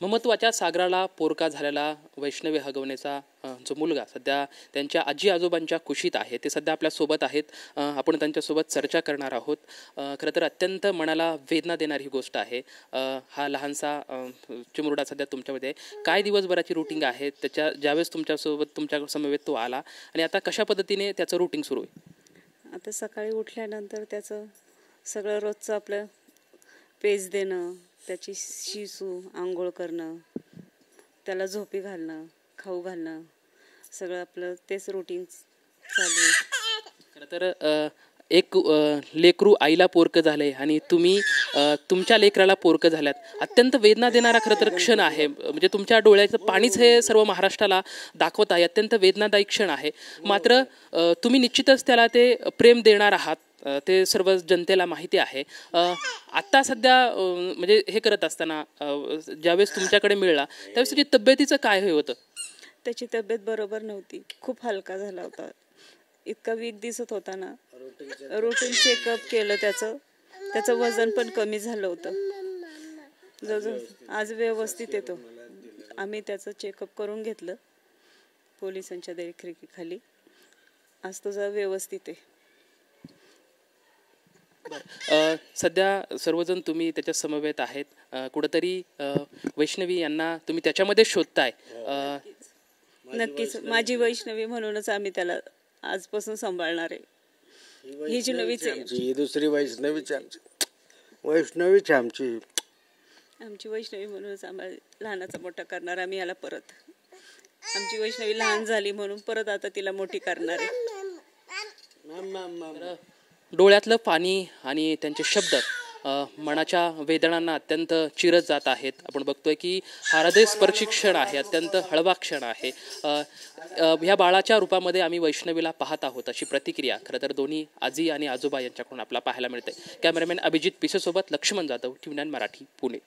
ममत्वाच्या सागराला पोरका झालेला वैष्णवी हगवणेचा जो मुलगा सध्या त्यांच्या आजी आजोबांच्या कुशीत आहे ते सध्या आपल्यासोबत आहेत. आपण त्यांच्यासोबत चर्चा करणार आहोत. खरं तर अत्यंत मनाला वेदना देणारी ही गोष्ट आहे. हा लहानसा चिमुरडा सध्या तुमच्यामध्ये काय दिवसभराची रुटीन आहे त्याच्या ज्यावेळेस तुमच्या समवेत तो आला आणि आता कशा पद्धतीने त्याचं रुटीन सुरू आहे? आता सकाळी उठल्यानंतर त्याचं सगळं रोजचं आपलं पेज देणं, त्याची शिसू आंघोळ करणं, त्याला झोपी घालणं, खाऊ घालणं, सगळं आपलं तेच रुटीन चालू आहे. खरं तर एक लेकरू आईला पोरकं झालंय आणि तुम्ही तुमच्या लेकराला पोरकं झाल्यात. अत्यंत वेदना देणारा खरं तर क्षण आहे. म्हणजे तुमच्या डोळ्याचं पाणीच हे सर्व महाराष्ट्राला दाखवत आहे. अत्यंत वेदनादायी क्षण आहे. मात्र तुम्ही निश्चितच त्याला ते प्रेम देणार आहात, ते सर्व जनतेला माहिती आहे. आत्ता सध्या म्हणजे हे करत असताना ज्यावेळेस तुमच्याकडे मिळाला त्यावेळेस त्याची तब्येतीचं काय होतं? त्याची तब्येत बरोबर नव्हती, खूप हलका झाला होता, इतका वीक दिसत होता ना. रुटीन चेकअप केलं, त्याचं वजन पण कमी झालं होतं. जवळजवळ आज व्यवस्थित येतो. आम्ही त्याचं चेकअप करून घेतलं पोलिसांच्या देखरेखीखाली. आज तुझा व्यवस्थित आहे. सध्या सर्वजण तुम्ही त्याच्या समवेत आहेत. कुठंतरी वैष्णवी यांना तुम्ही त्याच्यामध्ये शोधताय. नक्कीच माझी वैष्णवी म्हणूनच आम्ही त्याला आजपासून सांभाळणार आहे. हीच नवीच आहे, ही दुसरी वैष्णवीच आमची, वैष्णवीच आमची वैष्णवी म्हणूनच आम्हाला लहानाचा मोठा करणार आम्ही याला. परत आमची वैष्णवी लहान झाली म्हणून परत आता तिला मोठी करणार आहे. डोळ्यातलं पाणी आणि त्यांचे शब्द मनाच्या वेदनांना अत्यंत चिरत जात आहेत. आपण बघतोय की हा हृदयस्पर्शी क्षण आहे, अत्यंत हळवा क्षण आहे. ह्या बाळाच्या रूपामध्ये आम्ही वैष्णवीला पाहत आहोत अशी प्रतिक्रिया खरं तर दोन्ही आजी आणि आजोबा यांच्याकडून आपल्याला पाहायला मिळते. कॅमेरामॅन अभिजित पिसेसोबत लक्ष्मण जाधव, TV9 मराठी, पुणे.